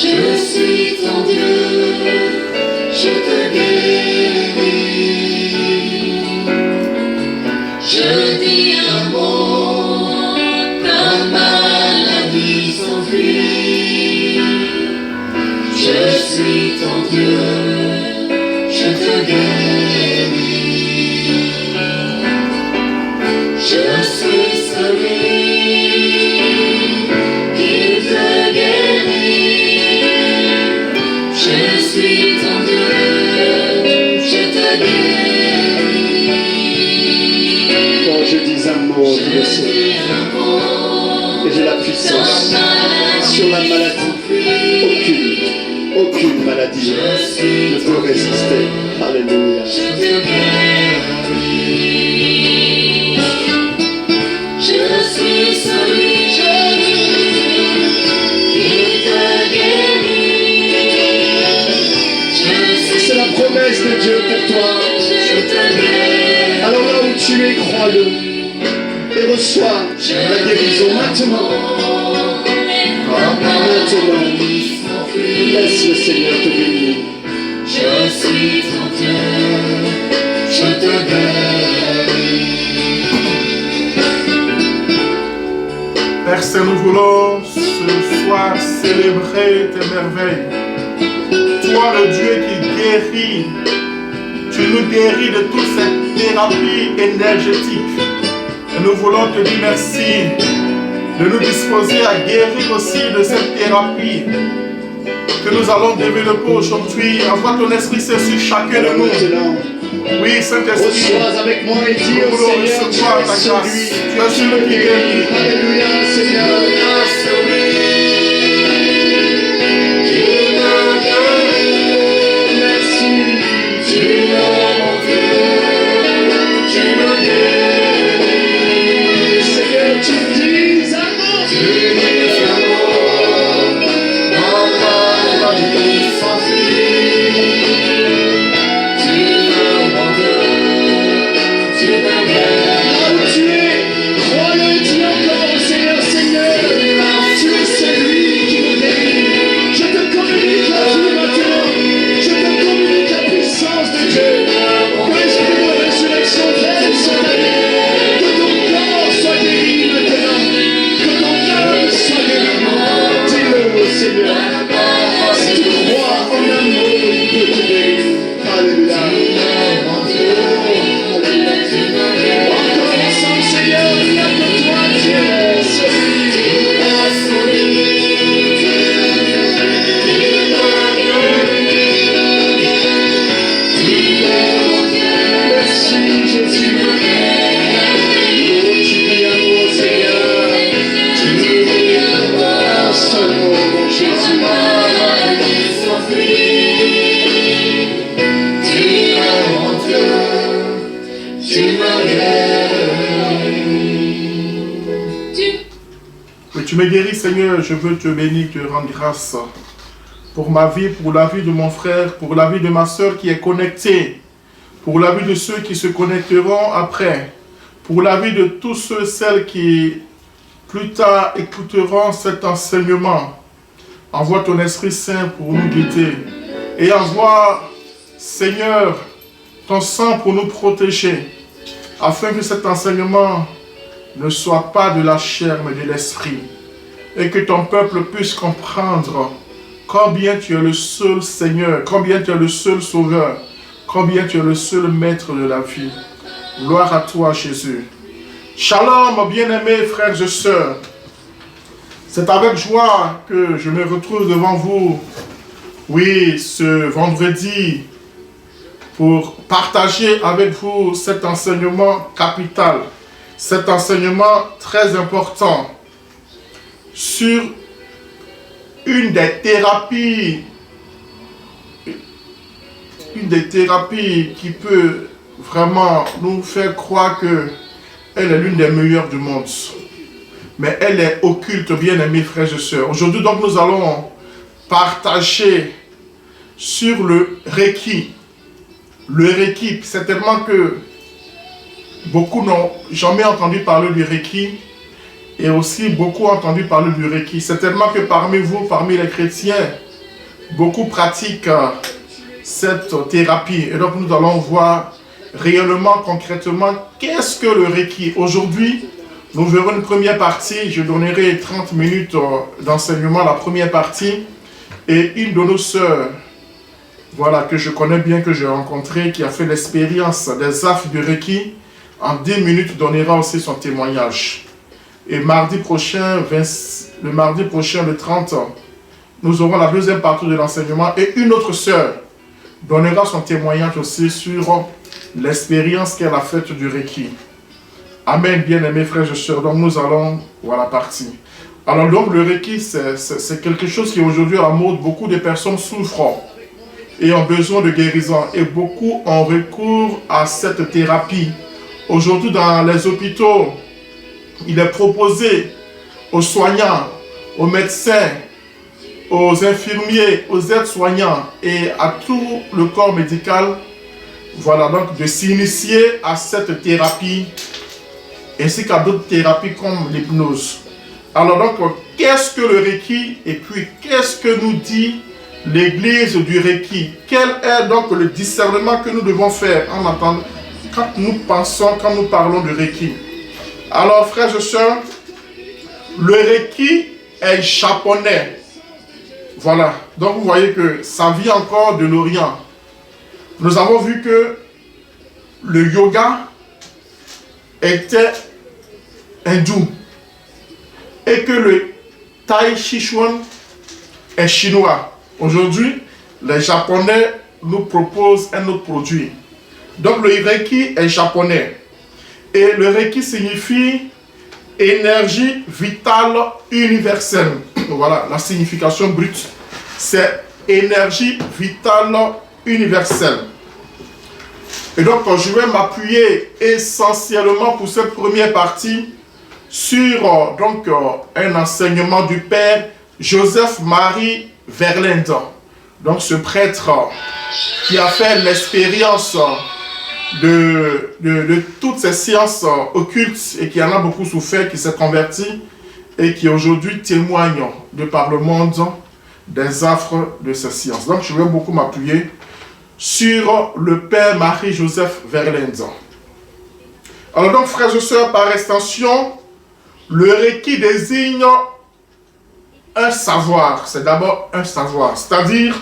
Je suis ton Dieu, je te guéris. Je dis un mot, ta maladie s'enfuit. Je suis ton Dieu, je te guéris. Je suis celui qui te guérit. Je suis ton Dieu, je te guéris. Quand je dis un mot, tu le sais, et j'ai la puissance sur la maladie. Aucune maladie ne peut résister. Alléluia. Je te guéris. Je suis celui qui te guérit. C'est la promesse de Dieu pour toi. Je te guéris. Alors là où tu es, crois-le et reçois la guérison maintenant. Maintenant, laisse le Seigneur te bénir. Je suis ton Dieu, je te guéris. Père Saint, nous voulons ce soir célébrer tes merveilles. Toi, le Dieu qui guérit, tu nous guéris de toute cette thérapie énergétique. Et nous voulons te dire merci de nous disposer à guérir aussi de cette thérapie que nous allons développer aujourd'hui. Envoie ton Esprit Saint sur chacun de nous. Oui, Saint-Esprit, reçois avec moi et dis nous au voulons Seigneur, tu recevoir es ta grâce. celui Tu es celui qui guérit. Alléluia, Seigneur. Merci. Tu es mon Dieu, tu me guéris. Seigneur, tu dis amour. Tu dis amour, ma maladie s'enfuit. Tu es mon Dieu, tu me guéris. Là où tu es, crois-le et dis encore au Seigneur, Seigneur, tu es celui qui nous guérit. Je te communique la vie maintenant. Je te communique la puissance de Dieu. Que l'esprit de résurrection vienne sur ta vie. Que ton corps soit guéri maintenant. Que ton âme soit guérie. Dis-le au Seigneur. Si tu crois en un mot, il peut te guérir. Alléluia. Encore ensemble, Seigneur, il n'y a que toi, Dieu, celui. Merci, Jésus. Oh, tu dis un mot, Seigneur. Tu dis un seul mot, mon Jésus. Que tu me guéris, Seigneur, je veux te bénir, te rendre grâce pour ma vie, pour la vie de mon frère, pour la vie de ma soeur qui est connectée, pour la vie de ceux qui se connecteront après, pour la vie de tous ceux, celles qui plus tard écouteront cet enseignement. Envoie ton Esprit Saint pour nous guider et envoie, Seigneur, ton sang pour nous protéger, afin que cet enseignement ne soit pas de la chair mais de l'esprit, et que ton peuple puisse comprendre combien tu es le seul Seigneur, combien tu es le seul Sauveur, combien tu es le seul Maître de la vie. Gloire à toi, Jésus. Shalom, bien-aimés frères et sœurs. C'est avec joie que je me retrouve devant vous, oui, ce vendredi, pour partager avec vous cet enseignement capital, cet enseignement très important sur une des thérapies qui peut vraiment nous faire croire qu'elle est l'une des meilleures du monde. Mais elle est occulte, bien-aimés frères et sœurs. Aujourd'hui, donc, nous allons partager sur le Reiki. Le Reiki, c'est tellement que beaucoup n'ont jamais entendu parler du Reiki et aussi beaucoup ont entendu parler du Reiki. C'est tellement que parmi vous, parmi les chrétiens, beaucoup pratiquent cette thérapie. Et donc nous allons voir réellement, concrètement, qu'est-ce que le Reiki. Aujourd'hui, nous verrons une première partie. Je donnerai 30 minutes d'enseignement, la première partie. Et une de nos sœurs, voilà, que je connais bien, que j'ai rencontrée, qui a fait l'expérience des affres du Reiki, en 10 minutes donnera aussi son témoignage. Et le mardi prochain, le 30, nous aurons la deuxième partie de l'enseignement. Et une autre sœur donnera son témoignage aussi sur l'expérience qu'elle a faite du Reiki. Amen, bien-aimés frères et sœurs. Donc nous allons voir la partie. Alors donc le Reiki, c'est quelque chose qui est aujourd'hui à la mode. Beaucoup de personnes souffrent et ont besoin de guérison. Et beaucoup ont recours à cette thérapie. Aujourd'hui dans les hôpitaux, il est proposé aux soignants, aux médecins, aux infirmiers, aux aides-soignants et à tout le corps médical, voilà, donc de s'initier à cette thérapie ainsi qu'à d'autres thérapies comme l'hypnose. Alors donc, qu'est-ce que le Reiki et puis qu'est-ce que nous dit l'église du Reiki? Quel est donc le discernement que nous devons faire en attendant quand nous parlons de Reiki? Alors frères et sœurs, le Reiki est japonais. Voilà, donc vous voyez que ça vient encore de l'Orient. Nous avons vu que le yoga était hindou et que le Tai Chi Chuan est chinois. Aujourd'hui, les Japonais nous proposent un autre produit. Donc le Reiki est japonais. Et le Reiki signifie énergie vitale universelle. Voilà, la signification brute, c'est énergie vitale universelle. Et donc, je vais m'appuyer essentiellement pour cette première partie sur un enseignement du Père Joseph-Marie Verlinde. Donc, ce prêtre qui a fait l'expérience de toutes ces sciences occultes et qui en a beaucoup souffert, qui s'est converti et qui aujourd'hui témoigne de par le monde des affres de ces sciences. Donc, je vais beaucoup m'appuyer sur le Père Marie-Joseph Verlinde. Alors donc, frères et sœurs, par extension, le Reiki désigne un savoir. C'est d'abord un savoir. C'est-à-dire,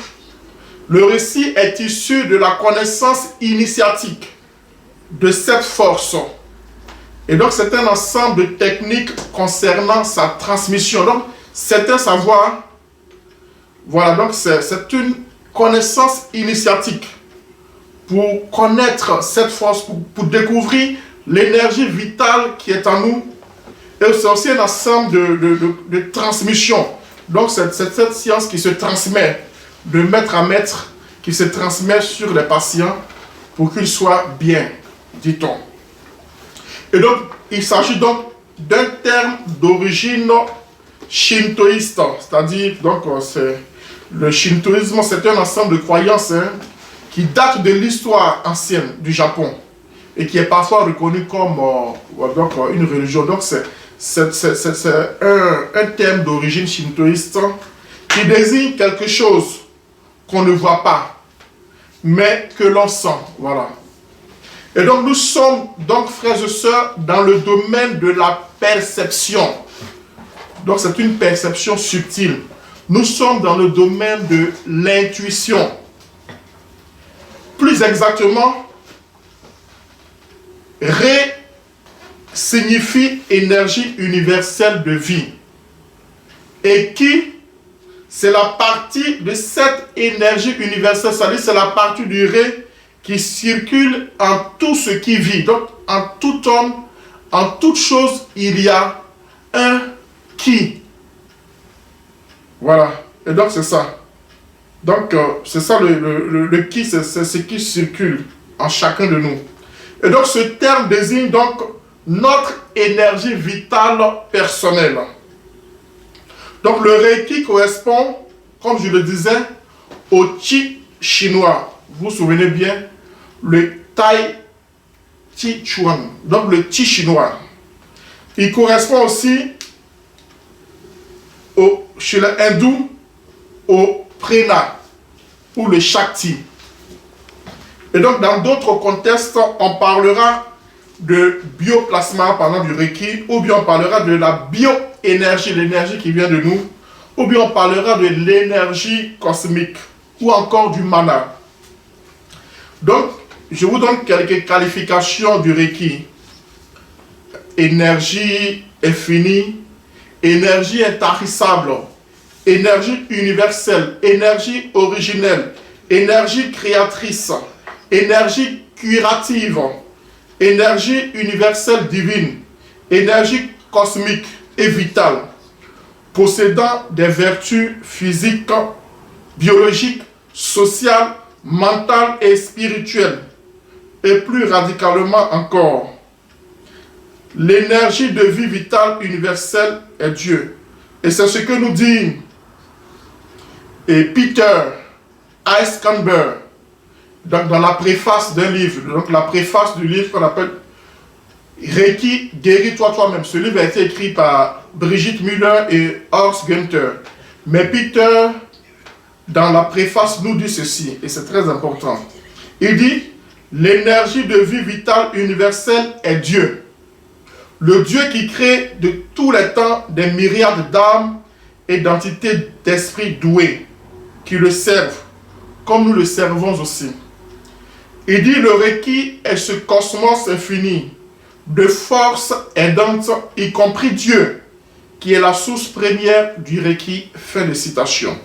le récit est issu de la connaissance initiatique de cette force. Et donc, c'est un ensemble de techniques concernant sa transmission. Donc, c'est un savoir. Voilà, donc c'est une connaissance initiatique pour connaître cette force, pour découvrir l'énergie vitale qui est en nous. Et c'est aussi un ensemble de transmission. Donc c'est cette science qui se transmet de maître à maître, qui se transmet sur les patients pour qu'ils soient bien, dit-on. Et donc il s'agit donc d'un terme d'origine shintoïste, c'est-à-dire donc le shintoïsme, c'est un ensemble de croyances qui date de l'histoire ancienne du Japon et qui est parfois reconnu comme une religion. Donc c'est un terme d'origine shintoïste qui désigne quelque chose qu'on ne voit pas, mais que l'on sent. Voilà. Et donc nous sommes donc, frères et sœurs, dans le domaine de la perception. Donc c'est une perception subtile. Nous sommes dans le domaine de l'intuition. Plus exactement, Ré signifie énergie universelle de vie. Et qui, c'est la partie de cette énergie universelle, c'est-à-dire c'est la partie du Ré qui circule en tout ce qui vit. Donc, en tout homme, en toute chose, il y a un qui. Voilà, et donc c'est ça. Donc c'est ça le qui, c'est ce qui circule en chacun de nous. Et donc ce terme désigne donc notre énergie vitale personnelle. Donc le Reiki correspond, comme je le disais, au Qi chinois. Vous vous souvenez bien, le Tai Chi Chuan, donc le Qi chinois. Il correspond aussi chez les hindous au Prana ou le Shakti. Et donc, dans d'autres contextes, on parlera de bioplasma, par exemple du Reiki, ou bien on parlera de la bioénergie, l'énergie qui vient de nous, ou bien on parlera de l'énergie cosmique, ou encore du mana. Donc, je vous donne quelques qualifications du Reiki. Énergie infinie, énergie intarissable, énergie universelle, énergie originelle, énergie créatrice, énergie curative, énergie universelle divine, énergie cosmique et vitale, possédant des vertus physiques, biologiques, sociales, mentales et spirituelles, et plus radicalement encore, l'énergie de vie vitale universelle est Dieu. Et c'est ce que nous dit Peter Eisenberg dans la préface d'un livre. Donc la préface du livre qu'on appelle Reiki, guéris-toi toi-même. Ce livre a été écrit par Brigitte Müller et Horst Günther. Mais Peter, dans la préface, nous dit ceci, et c'est très important. Il dit, l'énergie de vie vitale universelle est Dieu. Le Dieu qui crée de tous les temps des myriades d'âmes et d'entités d'esprits doués qui le servent, comme nous le servons aussi. Il dit, le Reiki est ce cosmos infini de force aidante, y compris Dieu, qui est la source première du Reiki. Fin de citation.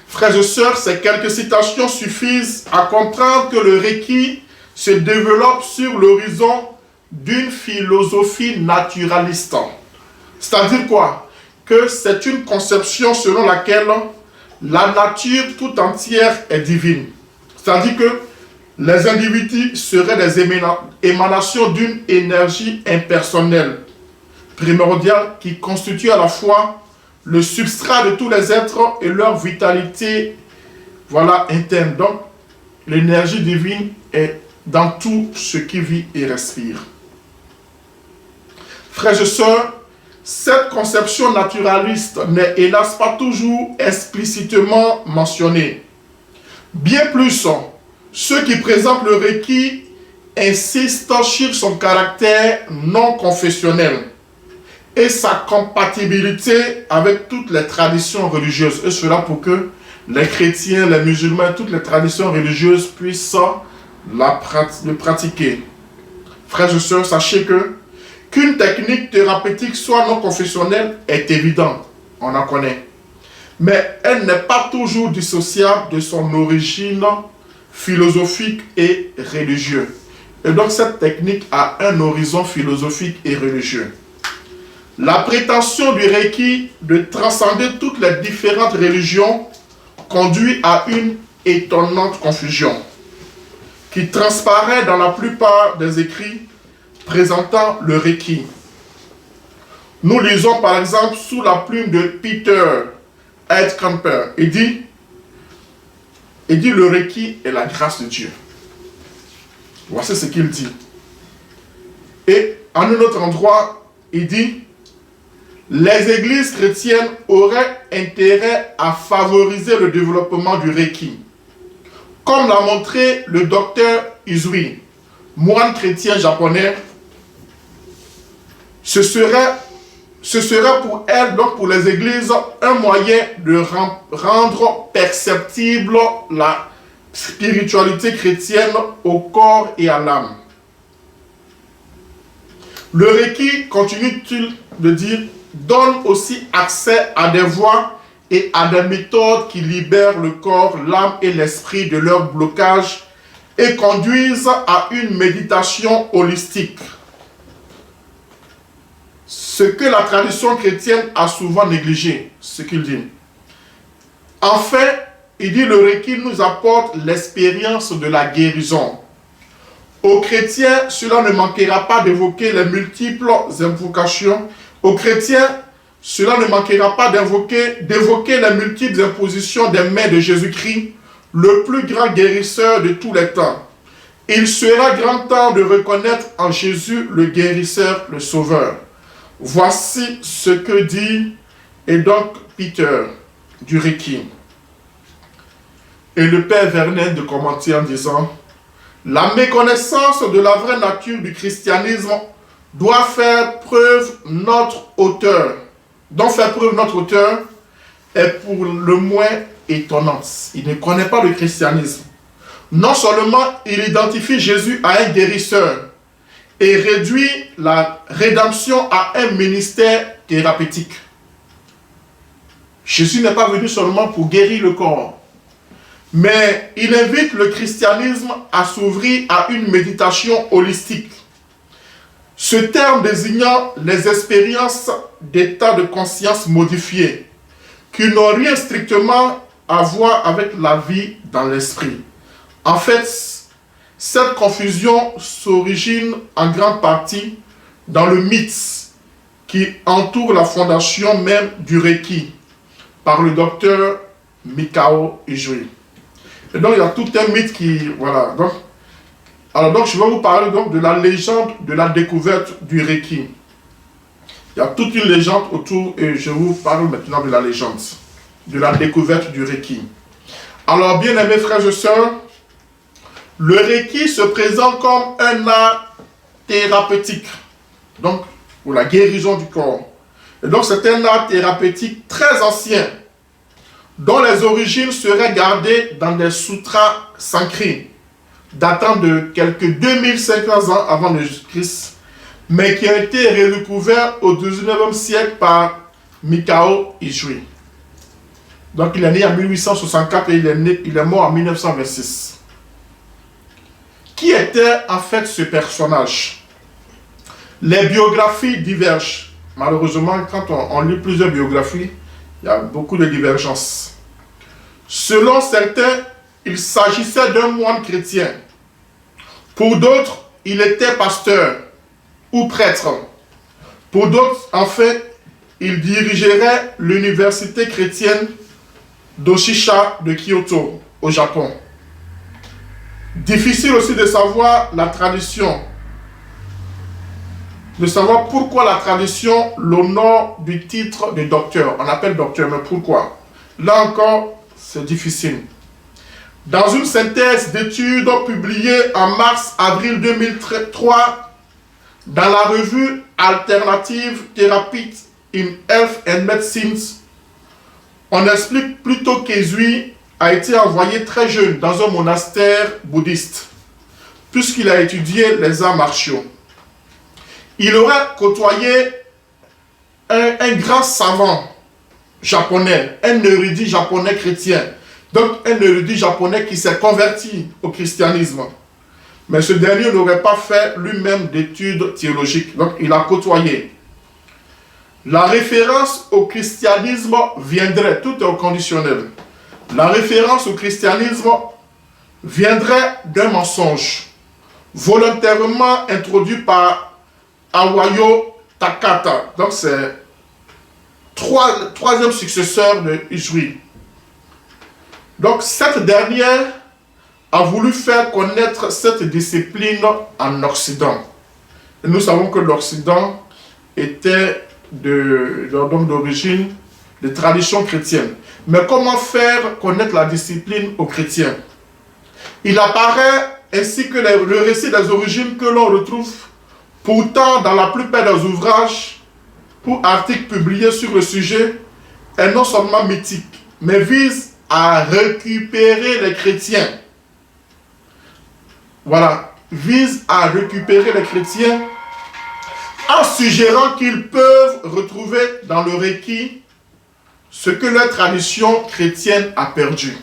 Frères et sœurs, ces quelques citations suffisent à comprendre que le Reiki se développe sur l'horizon d'une philosophie naturaliste. C'est-à-dire quoi? Que c'est une conception selon laquelle la nature tout entière est divine. C'est-à-dire que les individus seraient des émanations d'une énergie impersonnelle, primordiale, qui constitue à la fois le substrat de tous les êtres et leur vitalité, voilà, interne. Donc, l'énergie divine est dans tout ce qui vit et respire. Frères et sœurs, cette conception naturaliste n'est hélas pas toujours explicitement mentionnée. Bien plus, ceux qui présentent le Reiki insistent sur son caractère non confessionnel et sa compatibilité avec toutes les traditions religieuses. Et cela pour que les chrétiens, les musulmans, toutes les traditions religieuses puissent le pratiquer. Frères et sœurs, sachez qu'une technique thérapeutique soit non confessionnelle est évidente, on en connaît. Mais elle n'est pas toujours dissociable de son origine philosophique et religieuse. Et donc cette technique a un horizon philosophique et religieux. La prétention du Reiki de transcender toutes les différentes religions conduit à une étonnante confusion qui transparaît dans la plupart des écrits présentant le Reiki. Nous lisons par exemple sous la plume de Peter Eisenberg, il dit le Reiki est la grâce de Dieu. Voici ce qu'il dit. Et en un autre endroit, il dit les églises chrétiennes auraient intérêt à favoriser le développement du Reiki, comme l'a montré le docteur Izui, moine chrétien japonais. Ce serait pour elle, donc pour les églises, un moyen de rendre perceptible la spiritualité chrétienne au corps et à l'âme. Le Reiki, continue-t-il de dire, donne aussi accès à des voies et à des méthodes qui libèrent le corps, l'âme et l'esprit de leur blocage et conduisent à une méditation holistique. Ce que la tradition chrétienne a souvent négligé, ce qu'il dit. Enfin, il dit le Reiki nous apporte l'expérience de la guérison. Aux chrétiens, cela ne manquera pas d'évoquer les multiples invocations. Aux chrétiens, cela ne manquera pas d'évoquer les multiples impositions des mains de Jésus-Christ, le plus grand guérisseur de tous les temps. Il sera grand temps de reconnaître en Jésus le guérisseur, le sauveur. Voici ce que dit et donc Peter. du Reiki. Et le père Vernet de commenter en disant: la méconnaissance de la vraie nature du christianisme doit faire preuve notre auteur. Donc faire preuve notre auteur est pour le moins étonnante. Il ne connaît pas le christianisme. Non seulement il identifie Jésus à un guérisseur et réduit la rédemption à un ministère thérapeutique. Jésus n'est pas venu seulement pour guérir le corps, mais il invite le christianisme à s'ouvrir à une méditation holistique. Ce terme désignant les expériences d'état de conscience modifiés qui n'ont rien strictement à voir avec la vie dans l'esprit. En fait, cette confusion s'origine en grande partie dans le mythe qui entoure la fondation même du Reiki par le docteur Mikao Usui. Et donc il y a tout un mythe qui... Voilà. Donc je vais vous parler donc de la légende de la découverte du Reiki. Il y a toute une légende autour et je vous parle maintenant de la légende, de la découverte du Reiki. Alors bien aimés frères et sœurs, le Reiki se présente comme un art thérapeutique, donc pour la guérison du corps. Et donc c'est un art thérapeutique très ancien, dont les origines seraient gardées dans des sutras sankris, datant de quelques 2500 ans avant Jésus-Christ, mais qui a été redécouvert au 19e siècle par Mikao Usui. Donc il est né en 1864 et il est mort en 1926. Qui était en fait ce personnage? Les biographies divergent. Malheureusement, quand on lit plusieurs biographies, il y a beaucoup de divergences. Selon certains, il s'agissait d'un moine chrétien. Pour d'autres, il était pasteur ou prêtre. Pour d'autres, en fait, il dirigerait l'université chrétienne d'Oshisha de Kyoto, au Japon. Difficile aussi de savoir la tradition, de savoir pourquoi la tradition l'honore du titre de docteur. On appelle docteur, mais pourquoi? Là encore, c'est difficile. Dans une synthèse d'études publiée en mars-avril 2003 dans la revue Alternative Therapy in Health and Medicine, on explique plutôt qu'Usui a été envoyé très jeune dans un monastère bouddhiste, puisqu'il a étudié les arts martiaux. Il aurait côtoyé un grand savant japonais, un érudit japonais chrétien, donc un érudit japonais qui s'est converti au christianisme. Mais ce dernier n'aurait pas fait lui-même d'études théologiques, donc il a côtoyé. La référence au christianisme viendrait, tout est au conditionnel. La référence au christianisme viendrait d'un mensonge, volontairement introduit par Awayo Takata. Donc c'est troisième successeur de Usui. Donc cette dernière a voulu faire connaître cette discipline en Occident. Et nous savons que l'Occident était d'origine de tradition chrétienne. Mais comment faire connaître la discipline aux chrétiens? Il apparaît ainsi que le récit des origines que l'on retrouve pourtant dans la plupart des ouvrages ou articles publiés sur le sujet est non seulement mythique, mais vise à récupérer les chrétiens. Voilà, vise à récupérer les chrétiens en suggérant qu'ils peuvent retrouver dans le Reiki ce que leur tradition chrétienne a perdu.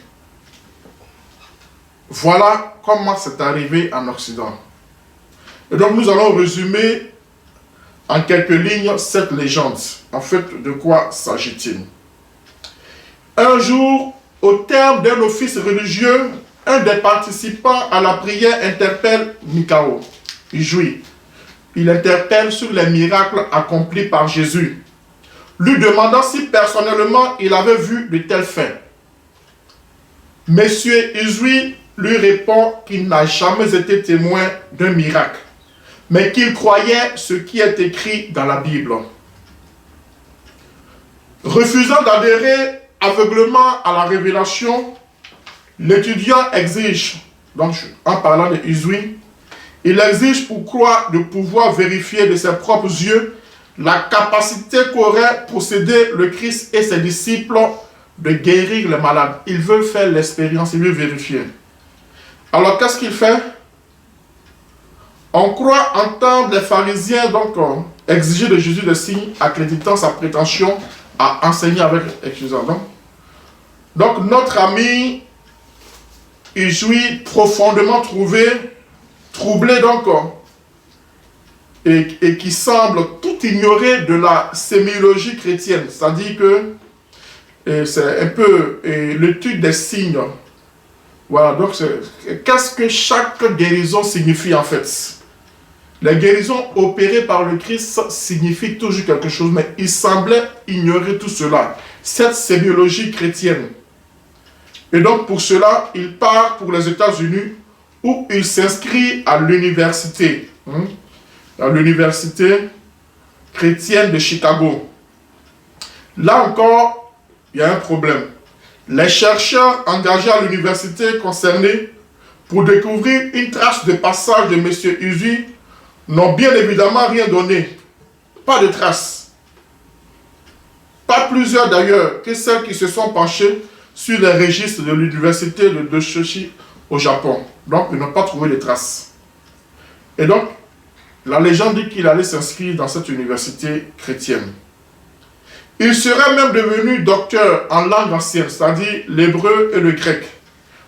Voilà comment c'est arrivé en Occident. Et donc nous allons résumer en quelques lignes cette légende. En fait, de quoi s'agit-il? Un jour, au terme d'un office religieux, un des participants à la prière interpelle Mikao Usui. Il interpelle sur les miracles accomplis par Jésus, lui demandant si personnellement il avait vu de tels faits. Monsieur Usui lui répond qu'il n'a jamais été témoin d'un miracle, mais qu'il croyait ce qui est écrit dans la Bible. Refusant d'adhérer aveuglement à la révélation, l'étudiant exige, donc en parlant de Usui, il exige pour croire de pouvoir vérifier de ses propres yeux la capacité qu'aurait possédé le Christ et ses disciples de guérir les malades. Il veut faire l'expérience, il veut vérifier. Alors qu'est-ce qu'il fait? On croit entendre les pharisiens donc exiger de Jésus des signes, accréditant sa prétention à enseigner avec excusez-moi. Donc notre ami Usui, profondément troublé donc et qui semble tout ignorer de la sémiologie chrétienne, c'est-à-dire que c'est un peu l'étude des signes. Voilà, donc qu'est-ce que chaque guérison signifie en fait? Les guérisons opérées par le Christ signifient toujours quelque chose, mais il semblait ignorer tout cela, cette sémiologie chrétienne. Et donc pour cela, il part pour les États-Unis où il s'inscrit à l'université, à l'université chrétienne de Chicago. Là encore, il y a un problème. Les chercheurs engagés à l'université concernée pour découvrir une trace de passage de M. Usui n'ont bien évidemment rien donné. Pas de trace. Pas plusieurs d'ailleurs que celles qui se sont penchées sur les registres de l'université de Doshoshi au Japon. Donc, ils n'ont pas trouvé de traces. Et donc, la légende dit qu'il allait s'inscrire dans cette université chrétienne. Il serait même devenu docteur en langue ancienne, c'est-à-dire l'hébreu et le grec,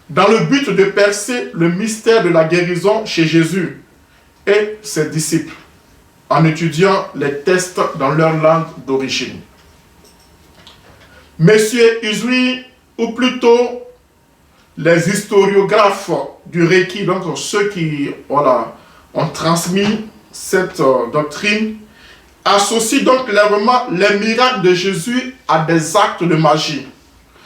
dans le but de percer le mystère de la guérison chez Jésus et ses disciples, en étudiant les textes dans leur langue d'origine. Monsieur Usui, ou plutôt les historiographes du Reiki, donc ceux qui ont transmis cette doctrine, associent donc clairement les miracles de Jésus à des actes de magie,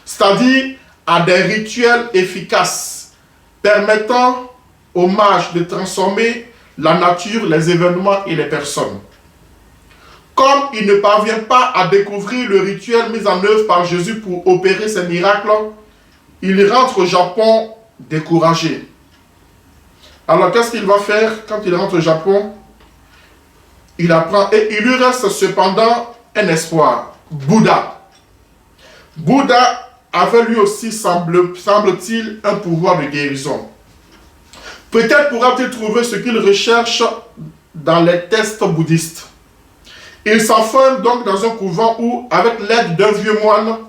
c'est-à-dire à des rituels efficaces permettant aux mages de transformer la nature, les événements et les personnes. Comme il ne parvient pas à découvrir le rituel mis en œuvre par Jésus pour opérer ces miracles, il rentre au Japon découragé. Alors qu'est-ce qu'il va faire quand il rentre au Japon? Il apprend et il lui reste cependant un espoir. Bouddha. Bouddha avait lui aussi, semble-t-il, un pouvoir de guérison. Peut-être pourra-t-il trouver ce qu'il recherche dans les textes bouddhistes. Il s'enferme donc dans un couvent où, avec l'aide d'un vieux moine,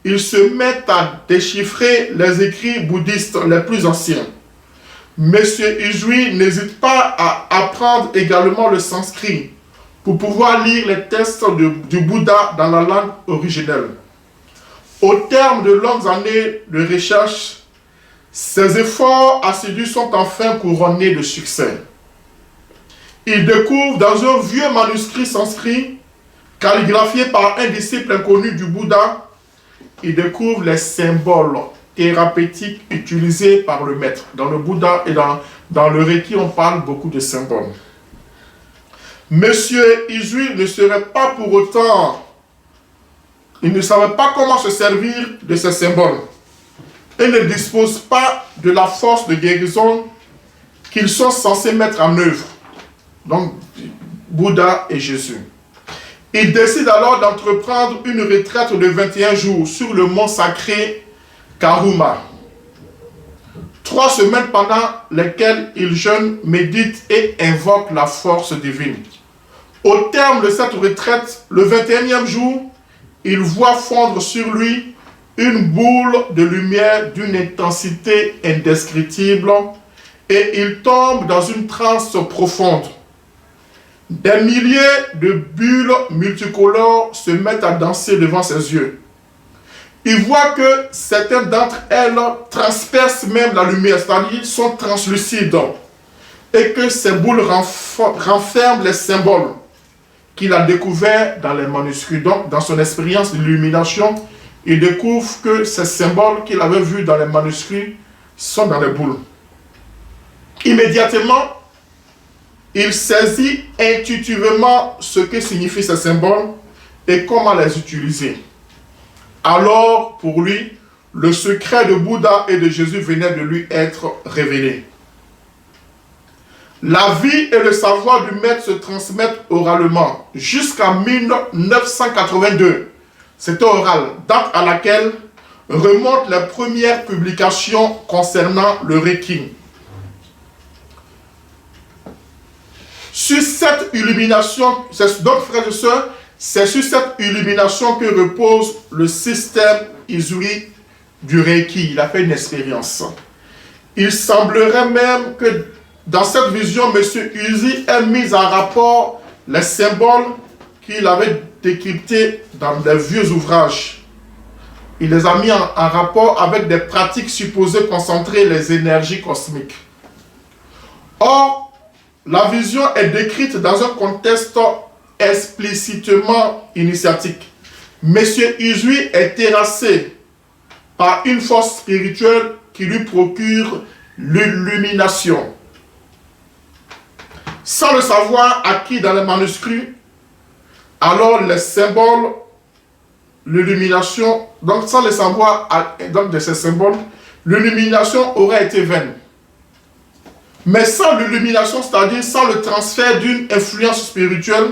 il se met à déchiffrer les écrits bouddhistes les plus anciens. Monsieur Usui n'hésite pas à apprendre également le sanskrit pour pouvoir lire les textes du Bouddha dans la langue originelle. Au terme de longues années de recherche, ses efforts assidus sont enfin couronnés de succès. Il découvre dans un vieux manuscrit sanskrit, calligraphié par un disciple inconnu du Bouddha, il découvre les symboles thérapeutiques utilisés par le maître. Dans le Bouddha et dans le Reiki, on parle beaucoup de symboles. Monsieur Usui ne serait pas pour autant, il ne savait pas comment se servir de ces symboles et ne dispose pas de la force de guérison qu'ils sont censés mettre en œuvre. Donc, Bouddha et Jésus. Il décide alors d'entreprendre une retraite de 21 jours sur le mont sacré Karuma. 3 semaines pendant lesquelles il jeûne, médite et invoque la force divine. Au terme de cette retraite, le 21e jour, il voit fondre sur lui une boule de lumière d'une intensité indescriptible et il tombe dans une transe profonde. Des milliers de bulles multicolores se mettent à danser devant ses yeux. Il voit que certaines d'entre elles transpercent même la lumière, c'est-à-dire sont translucides, et que ces boules renferment les symboles qu'il a découverts dans les manuscrits. Donc, dans son expérience d'illumination, il découvre que ces symboles qu'il avait vus dans les manuscrits sont dans les boules. Immédiatement, il saisit intuitivement ce que signifient ces symboles et comment les utiliser. Alors, pour lui, le secret de Bouddha et de Jésus venait de lui être révélé. La vie et le savoir du maître se transmettent oralement jusqu'en 1982. C'était oral, date à laquelle remontent les premières publications concernant le Reiki. Sur cette illumination, donc frères et sœurs, c'est sur cette illumination que repose le système Usui du Reiki. Il a fait une expérience. Il semblerait même que dans cette vision, M. Usui a mis en rapport les symboles qu'il avait décryptés dans des vieux ouvrages. Il les a mis en rapport avec des pratiques supposées concentrer les énergies cosmiques. Or, la vision est décrite dans un contexte explicitement initiatique. M. Usui est terrassé par une force spirituelle qui lui procure l'illumination. Sans le savoir acquis dans les manuscrits, alors les symboles, l'illumination, donc sans le savoir donc de ces symboles, l'illumination aurait été vaine. Mais sans l'illumination, c'est-à-dire sans le transfert d'une influence spirituelle,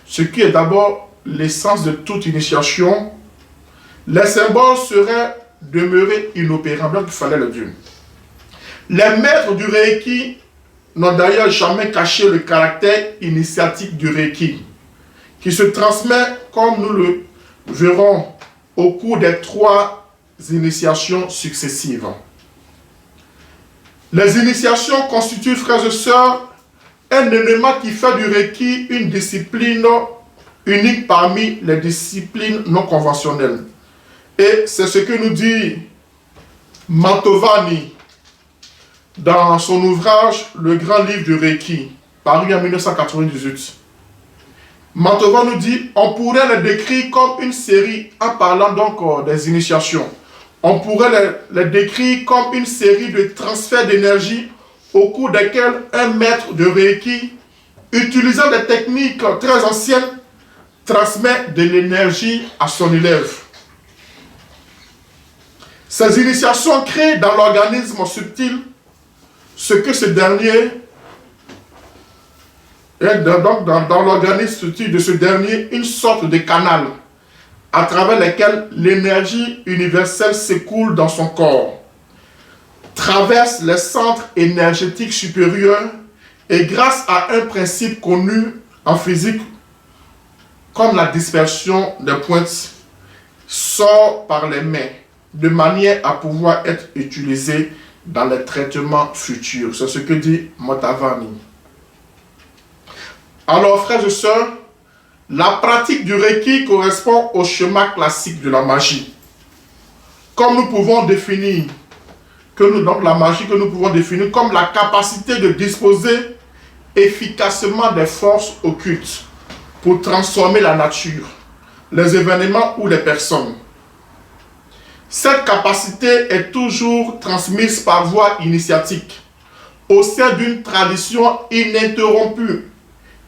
ce qui est d'abord l'essence de toute initiation, les symboles seraient demeurés inopérants, donc il fallait le dire. Les maîtres du Reiki n'ont d'ailleurs jamais caché le caractère initiatique du Reiki, qui se transmet, comme nous le verrons, au cours des 3 initiations successives. Les initiations constituent, frères et sœurs, un élément qui fait du Reiki une discipline unique parmi les disciplines non conventionnelles. Et c'est ce que nous dit Mantovani dans son ouvrage Le Grand Livre du Reiki, paru en 1998. Mantovani nous dit, on pourrait le décrire comme une série, en parlant donc des initiations, on pourrait les décrire comme une série de transferts d'énergie au cours desquels un maître de Reiki, utilisant des techniques très anciennes, transmet de l'énergie à son élève. Ces initiations créent dans l'organisme subtil ce que ce dernier, est donc dans l'organisme subtil de ce dernier, une sorte de canal à travers lequel l'énergie universelle s'écoule dans son corps, traverse les centres énergétiques supérieurs et grâce à un principe connu en physique comme la dispersion des pointes, sort par les mains de manière à pouvoir être utilisé dans les traitements futurs. C'est ce que dit Mantovani. Alors, frères et sœurs, la pratique du Reiki correspond au schéma classique de la magie. Comme nous pouvons définir, donc la magie que nous pouvons définir comme la capacité de disposer efficacement des forces occultes pour transformer la nature, les événements ou les personnes. Cette capacité est toujours transmise par voie initiatique au sein d'une tradition ininterrompue,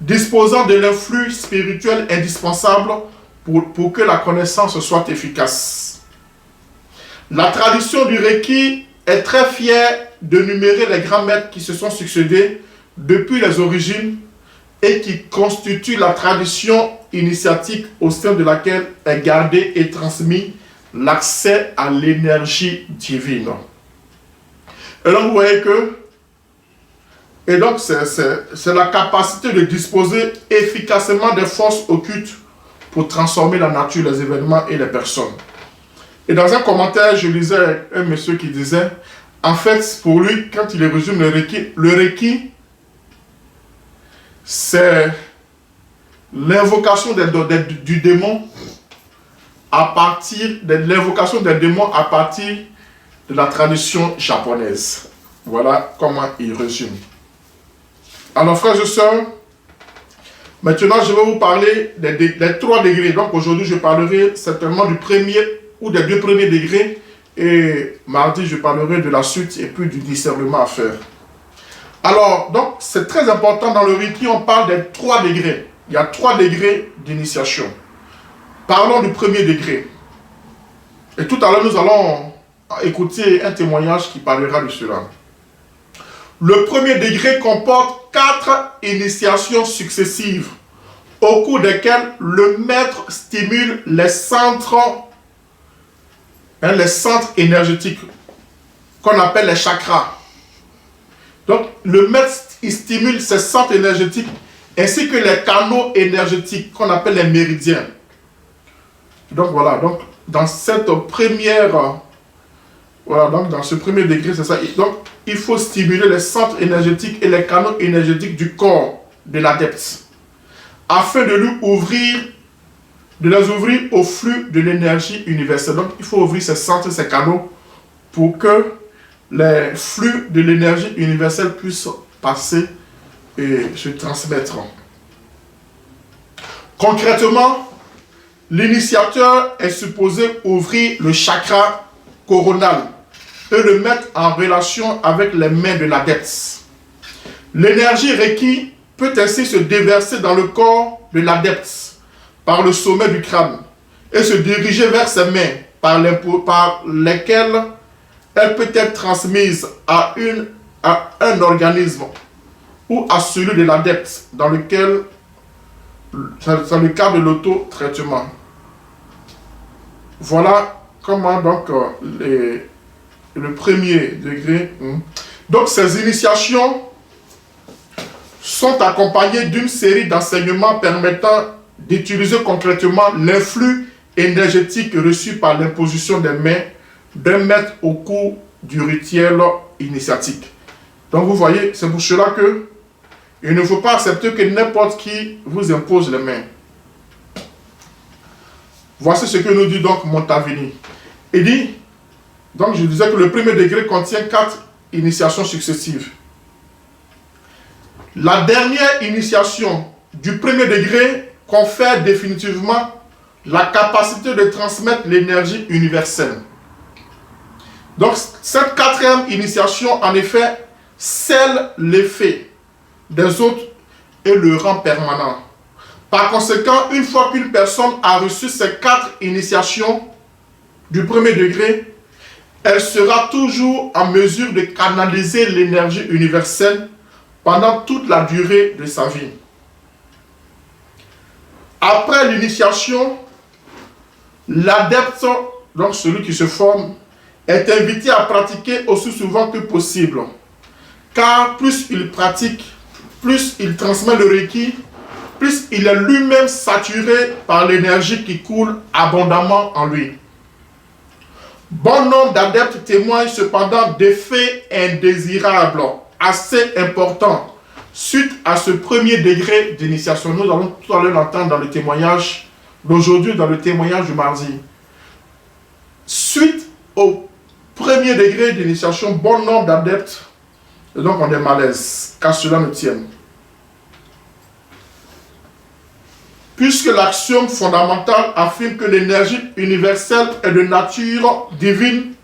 disposant de l'influx spirituel indispensable pour que la connaissance soit efficace. La tradition du Reiki est très fière de numérer les grands maîtres qui se sont succédés depuis les origines et qui constituent la tradition initiatique au sein de laquelle est gardé et transmis l'accès à l'énergie divine. Et donc vous voyez que c'est la capacité de disposer efficacement des forces occultes pour transformer la nature, les événements et les personnes. Et dans un commentaire, je lisais un monsieur qui disait, en fait, pour lui, quand il résume le Reiki, c'est l'invocation du démon à partir de l'invocation des démons à partir de la tradition japonaise. Voilà comment il résume. Alors, frères et sœurs, maintenant je vais vous parler des 3 degrés. Donc aujourd'hui, je parlerai certainement du premier ou des 2 premiers degrés. Et mardi, je parlerai de la suite et puis du discernement à faire. Alors, donc, c'est très important dans le Reiki, on parle des 3 degrés. Il y a 3 degrés d'initiation. Parlons du premier degré. Et tout à l'heure, nous allons écouter un témoignage qui parlera de cela. Le premier degré comporte 4 initiations successives au cours desquelles le maître stimule les centres énergétiques qu'on appelle les chakras. Donc, le maître il stimule ces centres énergétiques ainsi que les canaux énergétiques qu'on appelle les méridiens. Donc, voilà. Donc, dans cette première... Voilà, donc dans ce premier degré, c'est ça. Donc, il faut stimuler les centres énergétiques et les canaux énergétiques du corps de l'adepte afin de les ouvrir au flux de l'énergie universelle. Donc, il faut ouvrir ces centres, ces canaux pour que les flux de l'énergie universelle puissent passer et se transmettre. Concrètement, l'initiateur est supposé ouvrir le chakra coronal et le mettre en relation avec les mains de l'adepte. L'énergie Reiki peut ainsi se déverser dans le corps de l'adepte par le sommet du crâne et se diriger vers ses mains par lesquelles elle peut être transmise à un organisme ou à celui de l'adepte dans le cadre de l'auto-traitement. Voilà comment donc le premier degré. Donc ces initiations sont accompagnées d'une série d'enseignements permettant d'utiliser concrètement l'influx énergétique reçu par l'imposition des mains d'un maître au cours du rituel initiatique. Donc vous voyez, c'est pour cela que il ne faut pas accepter que n'importe qui vous impose les mains. Voici ce que nous dit donc Montavini. Il dit, donc je disais que le premier degré contient 4 initiations successives. La dernière initiation du premier degré confère définitivement la capacité de transmettre l'énergie universelle. Donc cette 4e initiation, en effet, scelle l'effet des autres et le rend permanent. Par conséquent, une fois qu'une personne a reçu ces 4 initiations du premier degré, elle sera toujours en mesure de canaliser l'énergie universelle pendant toute la durée de sa vie. Après l'initiation, l'adepte, donc celui qui se forme, est invité à pratiquer aussi souvent que possible. Car plus il pratique, plus il transmet le Reiki, plus il est lui-même saturé par l'énergie qui coule abondamment en lui. Bon nombre d'adeptes témoignent cependant d'effets indésirables assez importants suite à ce premier degré d'initiation. Nous allons tout à l'heure l'entendre dans le témoignage d'aujourd'hui, dans le témoignage du mardi. Suite au premier degré d'initiation, bon nombre d'adeptes, et donc on est malaise, car cela ne tienne. Puisque l'axiome fondamental affirme que l'énergie universelle est de nature divine,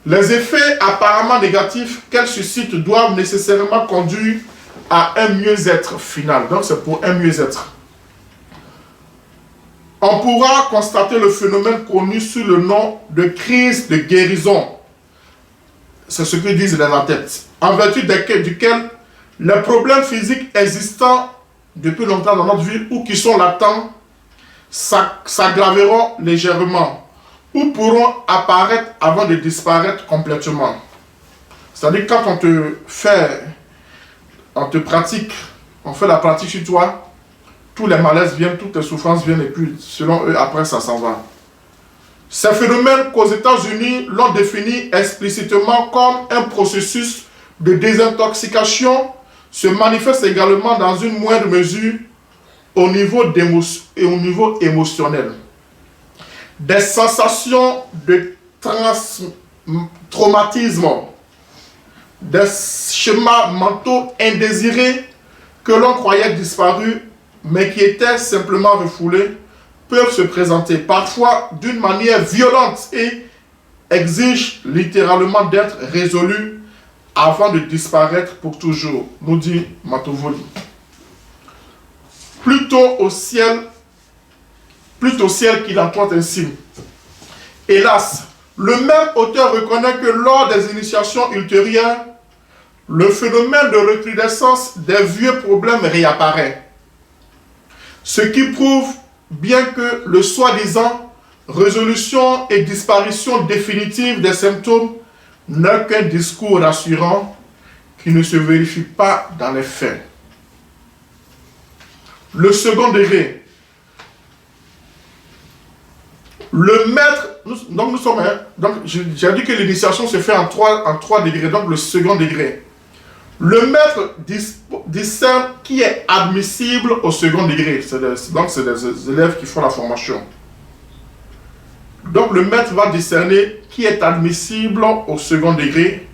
les effets apparemment négatifs qu'elle suscite doivent nécessairement conduire à un mieux-être final. Donc c'est pour un mieux-être. On pourra constater le phénomène connu sous le nom de crise de guérison. C'est ce que disent les adeptes. En vertu duquel les problèmes physiques existants depuis longtemps dans notre vie ou qui sont latents s'aggraveront légèrement ou pourront apparaître avant de disparaître complètement. C'est-à-dire quand on fait la pratique sur toi, tous les malaises viennent, toutes les souffrances viennent et puis selon eux, après ça s'en va. Ces phénomènes qu'aux États-Unis l'ont défini explicitement comme un processus de désintoxication se manifeste également dans une moindre mesure au niveau émotionnel. Des sensations de traumatisme, des schémas mentaux indésirés que l'on croyait disparus mais qui étaient simplement refoulés peuvent se présenter parfois d'une manière violente et exigent littéralement d'être résolus avant de disparaître pour toujours, nous dit Matovoli. Plutôt au ciel qu'il en soit ainsi. Hélas, Le même auteur reconnaît que lors des initiations ultérieures, le phénomène de recrudescence des vieux problèmes réapparaît. Ce qui prouve bien que le soi-disant résolution et disparition définitive des symptômes n'est qu'un discours rassurant qui ne se vérifie pas dans les faits. Le second degré. Le maître, j'ai dit que l'initiation se fait en trois degrés, donc le second degré. Le maître discerne qui est admissible au second degré. Donc c'est des élèves qui font la formation. Donc le maître va discerner qui est admissible au second degré.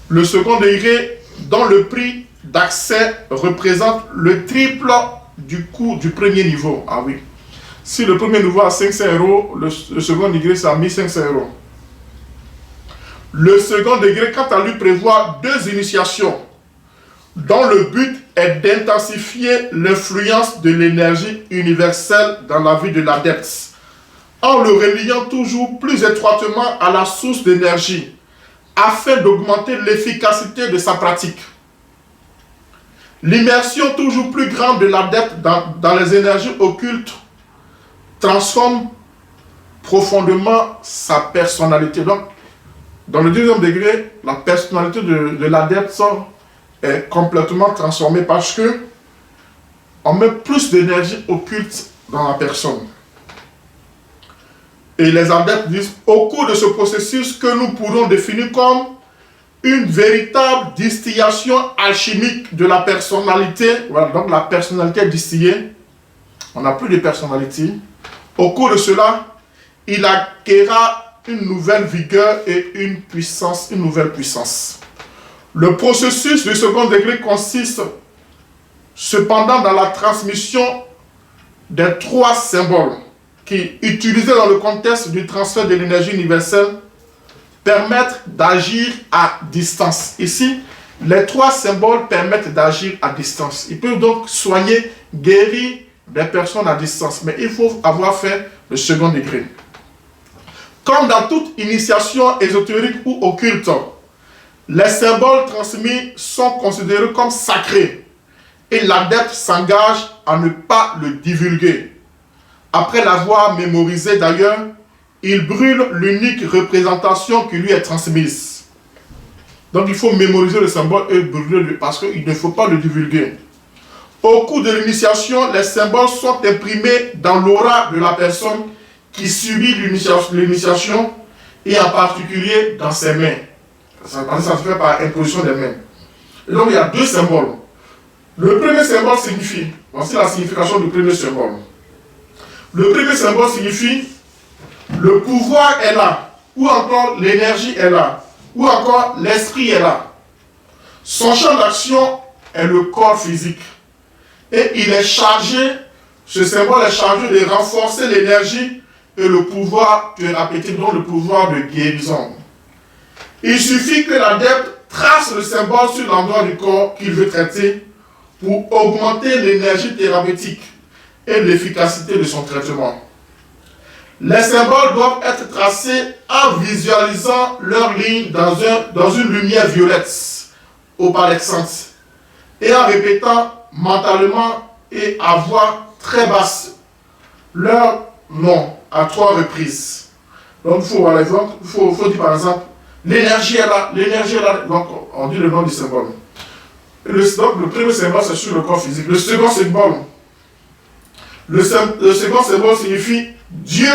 Le second degré dont le prix d'accès représente le triple du coût du premier niveau. Ah oui. Si le premier niveau a 500 €, le second degré c'est à 1500 €. Le second degré, quant à lui, prévoit 2 initiations dont le but est d'intensifier l'influence de l'énergie universelle dans la vie de l'adepte, en le reliant toujours plus étroitement à la source d'énergie, afin d'augmenter l'efficacité de sa pratique. L'immersion toujours plus grande de l'adepte dans les énergies occultes transforme profondément sa personnalité. Donc, dans le deuxième degré, la personnalité de l'adepte est complètement transformée parce que on met plus d'énergie occulte dans la personne. Et les adeptes disent, au cours de ce processus que nous pourrons définir comme une véritable distillation alchimique de la personnalité, voilà, donc la personnalité est distillée, on n'a plus de personnalité. Au cours de cela, il acquérera une nouvelle vigueur et une nouvelle puissance. Le processus du second degré consiste cependant dans la transmission des 3 symboles qui, utilisés dans le contexte du transfert de l'énergie universelle, permettent d'agir à distance. Ici, les 3 symboles permettent d'agir à distance. Ils peuvent donc soigner, guérir des personnes à distance, mais il faut avoir fait le second degré. Comme dans toute initiation ésotérique ou occulte, les symboles transmis sont considérés comme sacrés et l'adepte s'engage à ne pas le divulguer. Après l'avoir mémorisé d'ailleurs, il brûle l'unique représentation qui lui est transmise. Donc il faut mémoriser le symbole et brûler parce qu'il ne faut pas le divulguer. Au cours de l'initiation, les symboles sont imprimés dans l'aura de la personne qui subit l'initiation et en particulier dans ses mains. Ça se fait par imposition des mains. Et donc il y a 2 symboles. Le premier symbole signifie, voici la signification du premier symbole. Le premier symbole signifie le pouvoir est là, ou encore l'énergie est là, ou encore l'esprit est là. Son champ d'action est le corps physique. Et il est chargé, ce symbole est chargé de renforcer l'énergie et le pouvoir thérapeutique, donc le pouvoir de guérison. Il suffit que l'adepte trace le symbole sur l'endroit du corps qu'il veut traiter pour augmenter l'énergie thérapeutique et l'efficacité de son traitement. Les symboles doivent être tracés en visualisant leurs lignes dans une lumière violette opalescente et en répétant mentalement et à voix très basse leur nom à 3 reprises. Donc il faut dire par exemple, l'énergie est là, l'énergie est là. Donc on dit le nom du symbole. Donc le premier symbole c'est sur le corps physique. Le second symbole, le second symbole signifie Dieu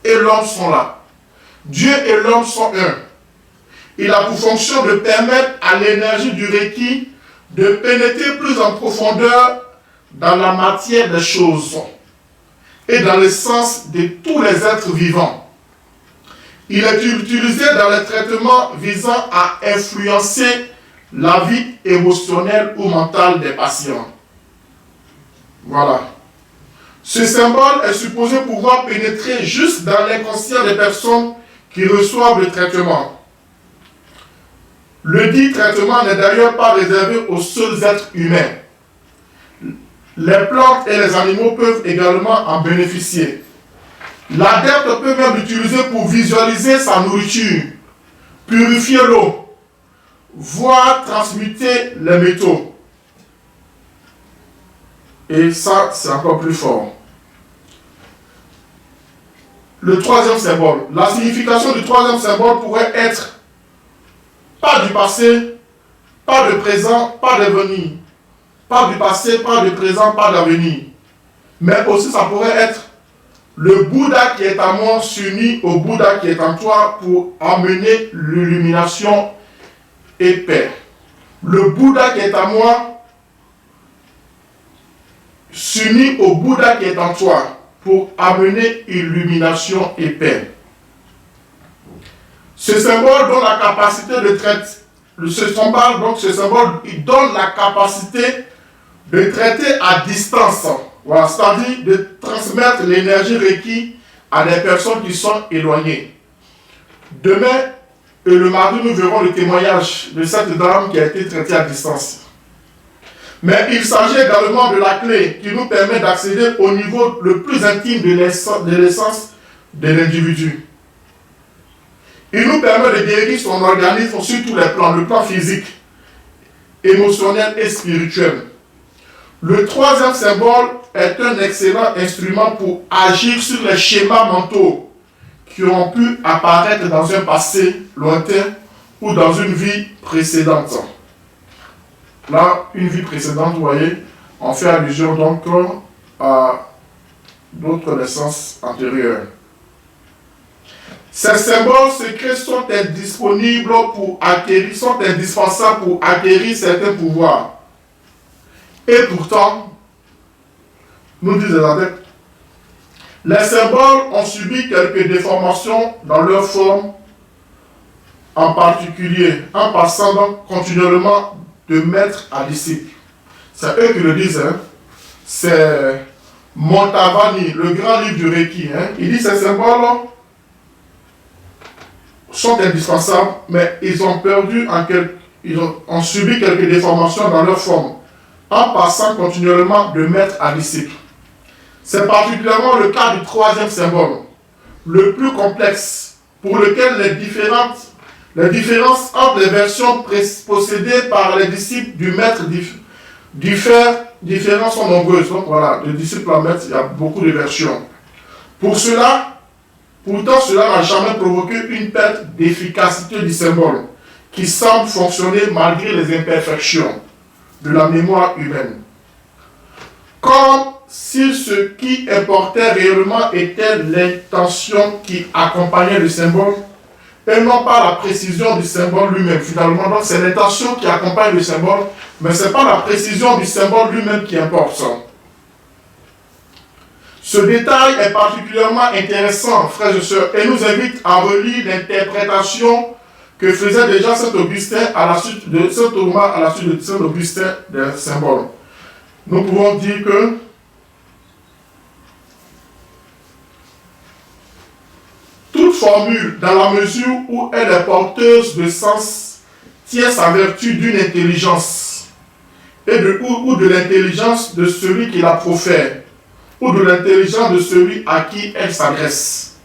et l'homme sont là. Dieu et l'homme sont un. Il a pour fonction de permettre à l'énergie du Reiki de pénétrer plus en profondeur dans la matière des choses et dans l'essence de tous les êtres vivants. Il est utilisé dans les traitements visant à influencer la vie émotionnelle ou mentale des patients. Voilà. Ce symbole est supposé pouvoir pénétrer juste dans l'inconscient des personnes qui reçoivent le traitement. Le dit traitement n'est d'ailleurs pas réservé aux seuls êtres humains. Les plantes et les animaux peuvent également en bénéficier. L'adepte peut même l'utiliser pour visualiser sa nourriture, purifier l'eau, voire transmuter les métaux. Et ça, c'est encore plus fort. Le troisième symbole. La signification du troisième symbole pourrait être pas du passé, pas de présent, pas d'avenir. Pas du passé, pas de présent, pas d'avenir. Mais aussi, ça pourrait être le Bouddha qui est en moi s'unit au Bouddha qui est en toi pour amener l'illumination et paix. Le Bouddha qui est en moi s'unit au Bouddha qui est en toi pour amener illumination et paix. Ce symbole donne la capacité de traiter. Ce symbole, il donne la capacité de traiter à distance. Voilà, c'est-à-dire de transmettre l'énergie requise à des personnes qui sont éloignées. Demain et le mardi, nous verrons le témoignage de cette dame qui a été traitée à distance. Mais il s'agit également de la clé qui nous permet d'accéder au niveau le plus intime de l'essence de l'individu. Il nous permet de guérir son organisme sur tous les plans, le plan physique, émotionnel et spirituel. Le troisième symbole est un excellent instrument pour agir sur les schémas mentaux qui ont pu apparaître dans un passé lointain ou dans une vie précédente. Là, une vie précédente, vous voyez, on fait allusion donc à d'autres naissances antérieures. Ces symboles secrets sont indispensables pour acquérir certains pouvoirs. Et pourtant, nous disent les adeptes, les symboles ont subi quelques déformations dans leur forme, en particulier en passant donc continuellement de maître à disciple. C'est eux qui le disent, hein. C'est Montavani, le grand livre du Reiki. Hein. Il dit ces symboles sont indispensables, mais ils ont subi quelques déformations dans leur forme, en passant continuellement de maître à disciple. C'est particulièrement le cas du troisième symbole, le plus complexe, pour lequel les différences entre les versions possédées par les disciples du maître différences sont nombreuses. Donc voilà, le disciple à maître, il y a beaucoup de versions. Pourtant, cela n'a jamais provoqué une perte d'efficacité du symbole, qui semble fonctionner malgré les imperfections de la mémoire humaine. Comme si ce qui importait réellement était l'intention qui accompagnait le symbole, et non pas la précision du symbole lui-même. Finalement, donc c'est l'intention qui accompagne le symbole, mais ce n'est pas la précision du symbole lui-même qui importe. Ce détail est particulièrement intéressant, frères et sœurs, et nous invite à relire l'interprétation que faisait déjà saint Augustin à la suite de saint Thomas, à la suite de saint Augustin des symboles. Nous pouvons dire que toute formule, dans la mesure où elle est porteuse de sens, tient sa vertu d'une intelligence ou de l'intelligence de celui qui la profère, ou de l'intelligence de celui à qui elle s'adresse.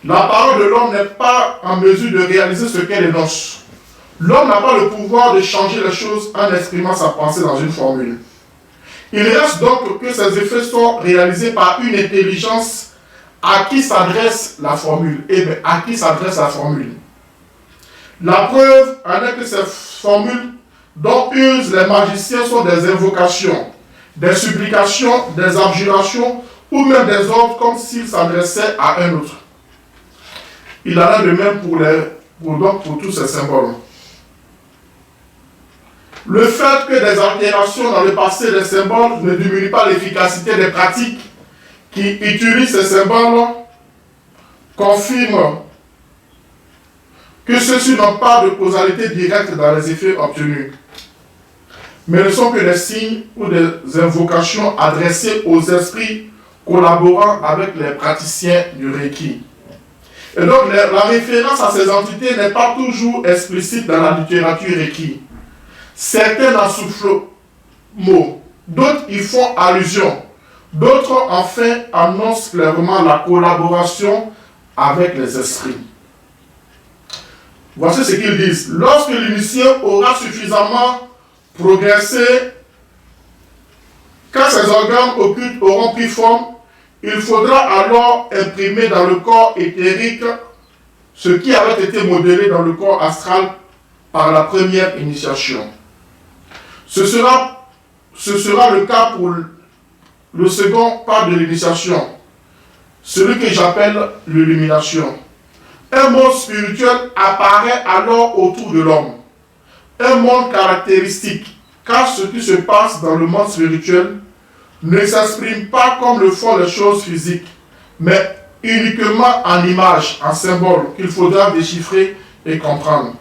La parole de l'homme n'est pas en mesure de réaliser ce qu'elle énonce. L'homme n'a pas le pouvoir de changer les choses en exprimant sa pensée dans une formule. Il reste donc que ces effets sont réalisés par une intelligence à qui s'adresse la formule. Eh bien, à qui s'adresse la formule? La preuve en est que ces formules dont usent les magiciens sont des invocations, des supplications, des abjurations ou même des ordres comme s'ils s'adressaient à un autre. Il en est de même pour tous ces symboles. Le fait que des altérations dans le passé des symboles ne diminue pas l'efficacité des pratiques qui utilisent ces symboles confirme que ceux-ci n'ont pas de causalité directe dans les effets obtenus, mais ne sont que des signes ou des invocations adressées aux esprits collaborant avec les praticiens du Reiki. Et donc la référence à ces entités n'est pas toujours explicite dans la littérature Reiki. Certains en soufflent mot, d'autres y font allusion, D'autres, enfin, annoncent clairement la collaboration avec les esprits. Voici ce qu'ils disent. Lorsque l'initié aura suffisamment progressé, quand ses organes occultes auront pris forme, il faudra alors imprimer dans le corps éthérique ce qui avait été modélé dans le corps astral par la première initiation. Ce sera le cas pour le second pas de l'initiation, celui que j'appelle l'illumination. Un monde spirituel apparaît alors autour de l'homme. Un monde caractéristique, car ce qui se passe dans le monde spirituel ne s'exprime pas comme le font les choses physiques, mais uniquement en images, en symboles qu'il faudra déchiffrer et comprendre.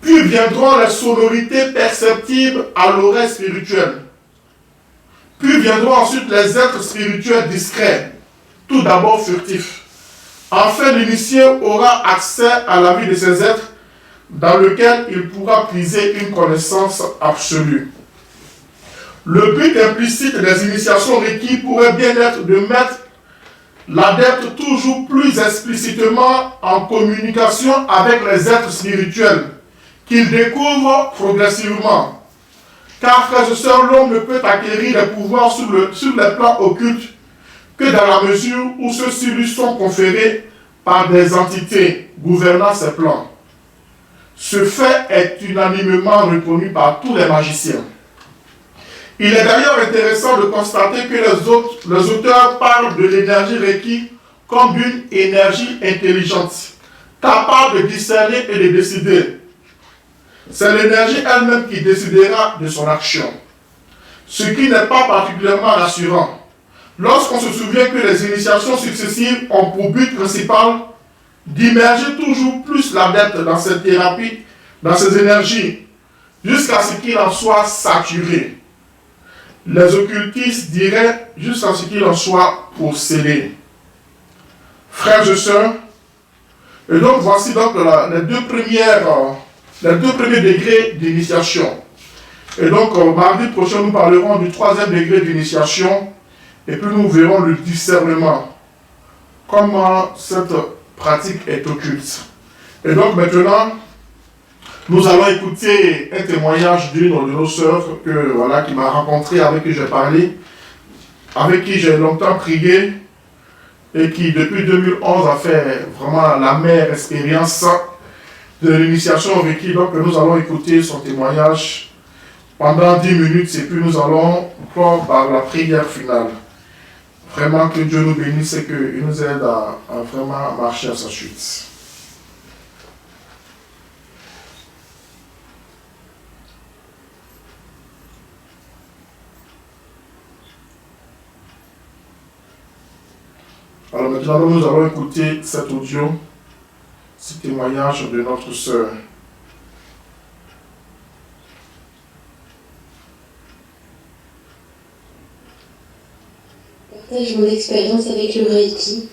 Puis viendront les sonorités perceptibles à l'oreille spirituelle. Puis viendront ensuite les êtres spirituels discrets, tout d'abord furtifs. Enfin, l'initié aura accès à la vie de ces êtres dans lequel il pourra puiser une connaissance absolue. Le but implicite des initiations requises pourrait bien être de mettre l'adepte toujours plus explicitement en communication avec les êtres spirituels qu'il découvre progressivement. Car, frères et sœurs, l'homme ne peut acquérir des pouvoirs sur les plans occultes que dans la mesure où ceux-ci lui sont conférés par des entités gouvernant ces plans. Ce fait est unanimement reconnu par tous les magiciens. Il est d'ailleurs intéressant de constater que les auteurs parlent de l'énergie requise comme d'une énergie intelligente, capable de discerner et de décider. C'est l'énergie elle-même qui décidera de son action, ce qui n'est pas particulièrement rassurant. Lorsqu'on se souvient que les initiations successives ont pour but principal d'immerger toujours plus l'adepte dans cette thérapie, dans ces énergies, jusqu'à ce qu'il en soit saturé. Les occultistes diraient jusqu'à ce qu'il en soit possédé. Frères et sœurs, et donc voici donc les deux premiers degrés d'initiation. Et donc mardi prochain, nous parlerons du troisième degré d'initiation, et puis nous verrons le discernement, comment cette pratique est occulte. Et donc maintenant, nous allons écouter un témoignage d'une de nos sœurs qui m'a rencontré, avec qui j'ai parlé, avec qui j'ai longtemps prié, et qui depuis 2011 a fait vraiment la meilleure expérience de l'initiation avec qui. Donc nous allons écouter son témoignage pendant 10 minutes, et puis nous allons clore par la prière finale. Vraiment que Dieu nous bénisse et qu'il nous aide à vraiment marcher à sa chute. Alors maintenant, nous allons écouter cet audio, ce témoignage de notre sœur. Je partage mon expérience avec le Reiki,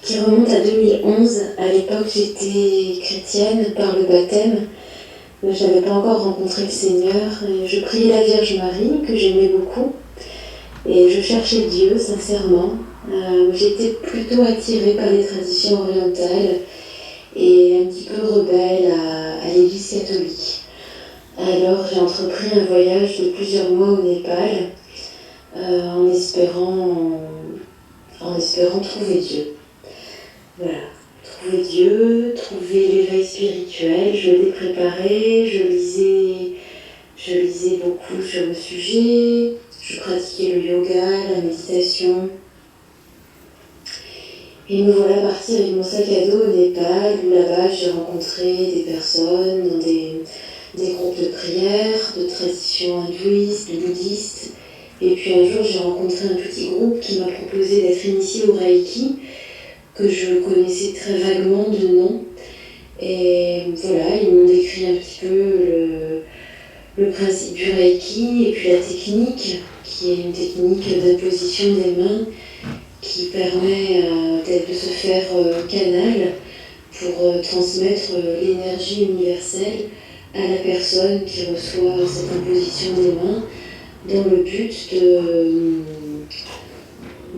qui remonte à 2011. À l'époque, j'étais chrétienne par le baptême. Je n'avais pas encore rencontré le Seigneur. Je priais la Vierge Marie, que j'aimais beaucoup. Et je cherchais Dieu, sincèrement. J'étais plutôt attirée par les traditions orientales et un petit peu rebelle à l'Église catholique. Alors j'ai entrepris un voyage de plusieurs mois au Népal en espérant trouver Dieu. Voilà, trouver Dieu, trouver l'éveil spirituel. Je l'ai préparé, je lisais beaucoup sur le sujet, je pratiquais le yoga, la méditation. Et me voilà partie avec mon sac à dos au Népal, où là-bas j'ai rencontré des personnes dans des groupes de prière, de traditions hindouistes, bouddhistes. Et puis un jour j'ai rencontré un petit groupe qui m'a proposé d'être initiée au Reiki, que je connaissais très vaguement de nom. Et voilà, ils m'ont décrit un petit peu le principe du Reiki et puis la technique, qui est une technique d'imposition des mains, qui permet de se faire canal pour transmettre l'énergie universelle à la personne qui reçoit cette imposition des mains, dans le but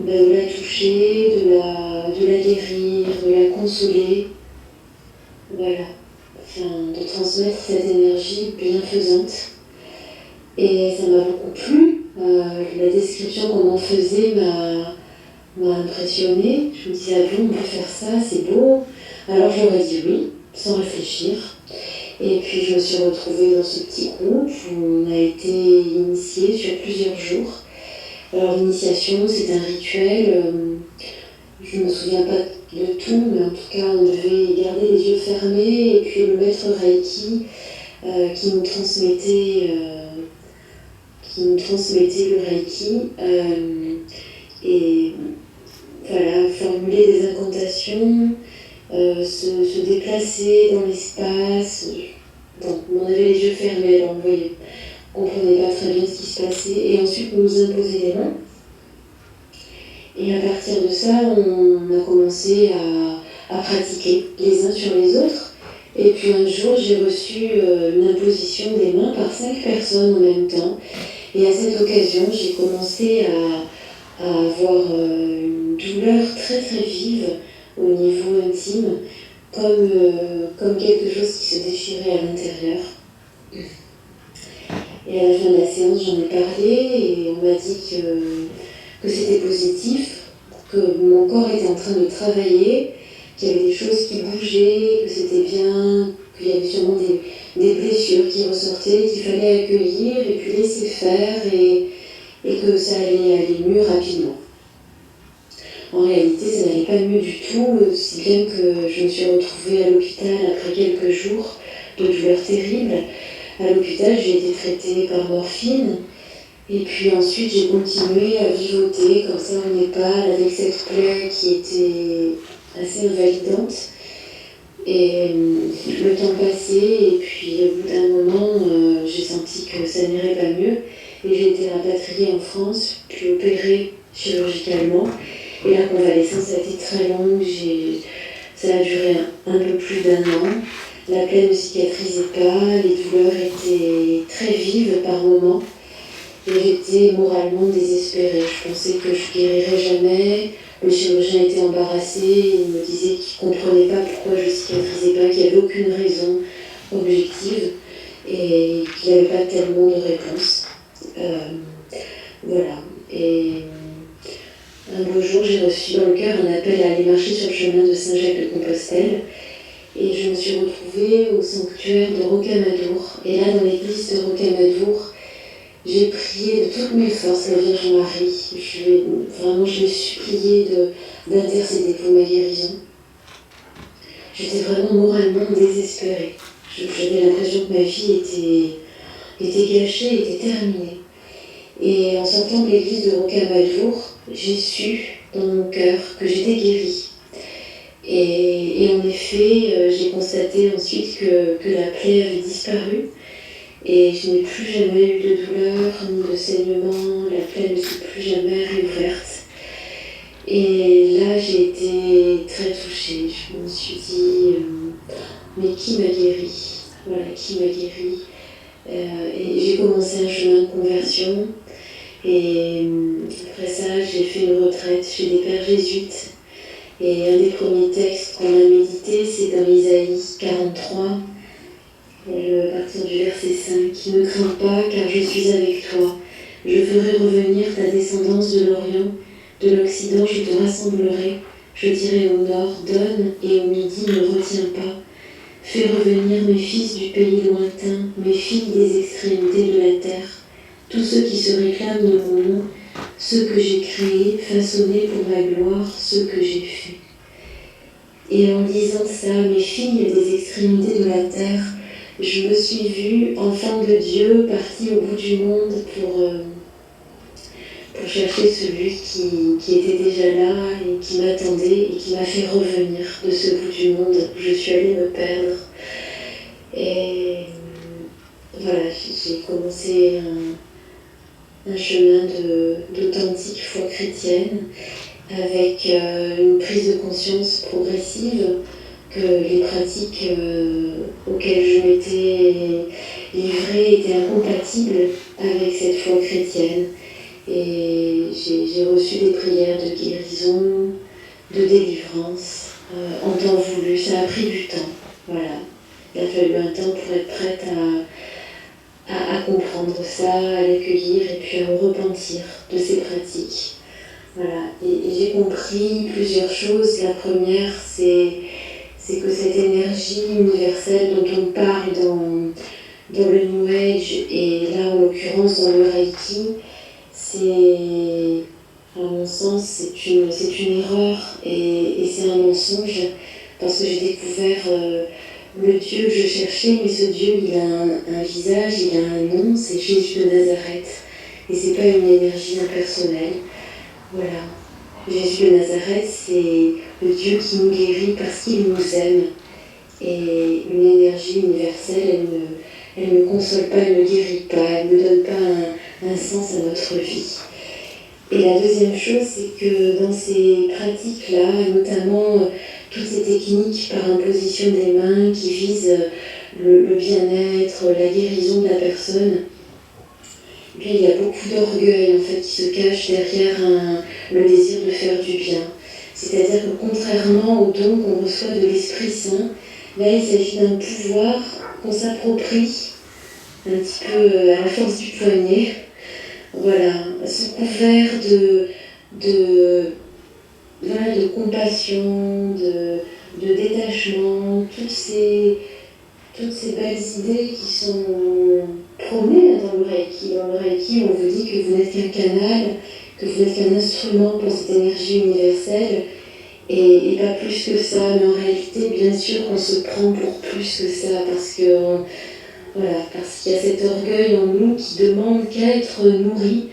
de la toucher, de la guérir, de la consoler. Voilà. Enfin, de transmettre cette énergie bienfaisante. Et ça m'a beaucoup plu. La description qu'on en faisait m'a impressionnée. Je me disais, ah bon, on peut faire ça, c'est beau. Alors j'aurais dit oui, sans réfléchir. Et puis je me suis retrouvée dans ce petit groupe où on a été initiés sur plusieurs jours. Alors l'initiation, c'est un rituel. Je ne me souviens pas de tout, mais en tout cas, on devait garder les yeux fermés et puis le maître Reiki qui nous transmettait le Reiki et voilà, formuler des incantations, se déplacer dans l'espace. Bon, on avait les yeux fermés, alors vous voyez, on ne comprenait pas très bien ce qui se passait, et ensuite nous imposer les mains. Et à partir de ça, on a commencé à pratiquer les uns sur les autres. Et puis un jour, j'ai reçu une imposition des mains par 5 personnes en même temps. Et à cette occasion, j'ai commencé à avoir une douleur très très vive au niveau intime, comme quelque chose qui se déchirait à l'intérieur. Et à la fin de la séance, j'en ai parlé et on m'a dit que c'était positif, que mon corps était en train de travailler, qu'il y avait des choses qui bougeaient, que c'était bien, qu'il y avait sûrement des blessures qui ressortaient, qu'il fallait accueillir et puis laisser faire et que ça allait aller mieux rapidement. En réalité, ça n'allait pas mieux du tout, si bien que je me suis retrouvée à l'hôpital après quelques jours de douleurs terribles. À l'hôpital, j'ai été traitée par morphine. Et puis ensuite, j'ai continué à vivoter comme ça en EHPAD avec cette plaie qui était assez invalidante. Et le temps passait et puis au bout d'un moment, j'ai senti que ça n'irait pas mieux. Et j'ai été rapatriée en France, puis opérée chirurgicalement. Et la convalescence a été très longue, ça a duré un peu plus d'1 an. La plaie ne cicatrisait pas, les douleurs étaient très vives par moments. Et j'étais moralement désespérée. Je pensais que je guérirais jamais. Le chirurgien était embarrassé, il me disait qu'il ne comprenait pas pourquoi je ne cicatrisais pas, qu'il n'y avait aucune raison objective et qu'il n'y avait pas tellement de réponses. Voilà. Et un beau jour, j'ai reçu dans le cœur un appel à aller marcher sur le chemin de Saint-Jacques-de-Compostelle. Et je me suis retrouvée au sanctuaire de Rocamadour. Et là, dans l'église de Rocamadour, j'ai prié de toutes mes forces la Vierge Marie. Je l'ai supplié d'intercéder pour ma guérison. J'étais vraiment moralement désespérée. J'avais l'impression que ma vie était gâchée, était terminée. Et en sortant de l'église de Rocamadour, j'ai su dans mon cœur que j'étais guérie. Et en effet, j'ai constaté ensuite que la plaie avait disparu. Et je n'ai plus jamais eu de douleur, ni de saignement, la plaie ne s'est plus jamais réouverte. Et là, j'ai été très touchée. Je me suis dit, mais qui m'a guérie ? Voilà, qui m'a guérie ? Et j'ai commencé un chemin de conversion. Et après ça, j'ai fait une retraite chez des pères jésuites. Et un des premiers textes qu'on a médité, c'est dans Isaïe 43. À partir du verset 5, « Ne crains pas, car je suis avec toi. Je ferai revenir ta descendance de l'Orient. De l'Occident, je te rassemblerai. Je dirai au nord, donne, et au midi, ne retiens pas. Fais revenir mes fils du pays lointain, mes filles des extrémités de la terre. Tous ceux qui se réclament de mon nom, ceux que j'ai créés, façonnés pour ma gloire, ceux que j'ai faits. » Et en disant ça, mes filles des extrémités de la terre, je me suis vue, enfant de Dieu, partie au bout du monde pour chercher celui qui était déjà là et qui m'attendait et qui m'a fait revenir de ce bout du monde où je suis allée me perdre. Et voilà, j'ai commencé un chemin d'authentique foi chrétienne avec une prise de conscience progressive que les pratiques auxquelles je m'étais livrée étaient incompatibles avec cette foi chrétienne Et j'ai reçu des prières de guérison, de délivrance, en temps voulu. Ça a pris du temps, voilà. Il a fallu un temps pour être prête à comprendre ça, à l'accueillir et puis à me repentir de ces pratiques. Voilà. Et j'ai compris plusieurs choses. La première, c'est que cette énergie universelle dont on parle dans le New Age et là en l'occurrence dans le Reiki, à mon sens, c'est une erreur et c'est un mensonge parce que j'ai découvert le Dieu que je cherchais, mais ce Dieu, il a un visage, il a un nom, c'est Jésus de Nazareth. Et c'est pas une énergie impersonnelle. Voilà. Jésus de Nazareth, c'est le Dieu qui nous guérit parce qu'il nous aime. Et une énergie universelle, elle ne me console pas, elle ne guérit pas, elle ne donne pas un sens à notre vie. Et la deuxième chose, c'est que dans ces pratiques-là, notamment toutes ces techniques par imposition des mains qui visent le bien-être, la guérison de la personne, puis il y a beaucoup d'orgueil en fait qui se cache derrière le désir de faire du bien. C'est-à-dire que contrairement au don qu'on reçoit de l'Esprit Saint, là il s'agit d'un pouvoir qu'on s'approprie un petit peu à la force du poignet. Voilà, sous couvert de compassion, de détachement, toutes ces belles idées qui sont prônées dans le Reiki. Dans le Reiki, on vous dit que vous n'êtes qu'un canal, que vous n'êtes qu'un instrument pour cette énergie universelle, et pas plus que ça. Mais en réalité, bien sûr qu'on se prend pour plus que ça, parce qu'il y a cet orgueil en nous qui demande qu'à être nourri.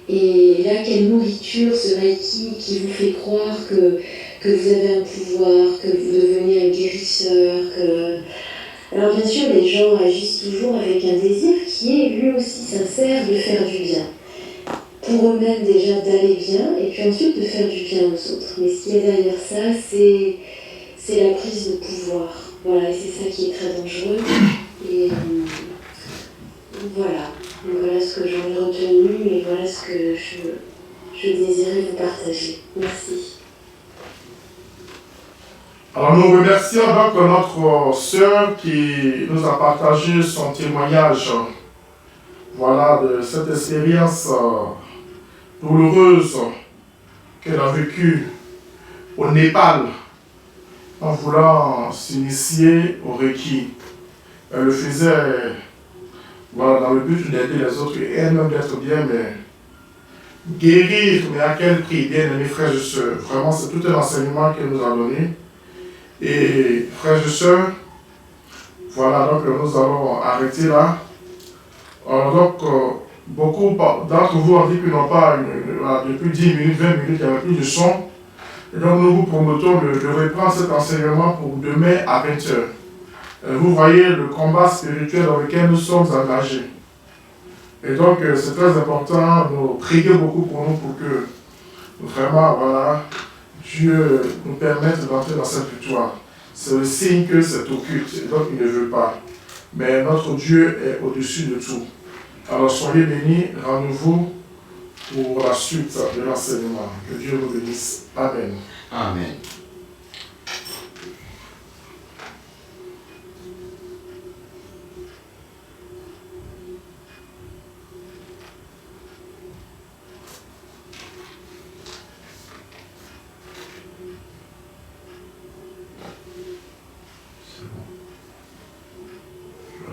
Et là, quelle nourriture ce Reiki qui vous fait croire que vous avez un pouvoir, que vous devenez un guérisseur, Alors bien sûr, les gens agissent toujours avec un désir qui est lui aussi sincère de faire du bien. Pour eux-mêmes déjà d'aller bien, et puis ensuite de faire du bien aux autres. Mais ce qui est derrière ça, c'est la prise de pouvoir. Voilà, et c'est ça qui est très dangereux. Et voilà. Donc voilà ce que j'en ai retenu et voilà ce que je désirais vous partager. Merci. Alors nous remercions donc notre sœur qui nous a partagé son témoignage, voilà, de cette expérience douloureuse qu'elle a vécue au Népal en voulant s'initier au Reiki. Elle le faisait, voilà, dans le but d'aider les autres et elle-même d'être bien, mais guérir, mais à quel prix, bien aimés frères et sœurs. Vraiment, c'est tout un enseignement qu'elle nous a donné. Et frères et sœurs, voilà, donc nous allons arrêter là. Alors, donc, beaucoup d'entre vous ont dit qu'ils n'ont pas, depuis 10 minutes, 20 minutes, il n'y avait plus de son. Et donc nous vous promettons de reprendre cet enseignement pour demain à 20h. Vous voyez le combat spirituel dans lequel nous sommes engagés. Et donc c'est très important de prier beaucoup pour nous pour que vraiment, voilà, Dieu nous permette d'entrer dans cette victoire. C'est le signe que c'est occulte, et donc il ne veut pas. Mais notre Dieu est au-dessus de tout. Alors soyez bénis, rendez-vous pour la suite de l'enseignement. Que Dieu nous bénisse. Amen. Amen.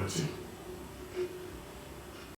Merci.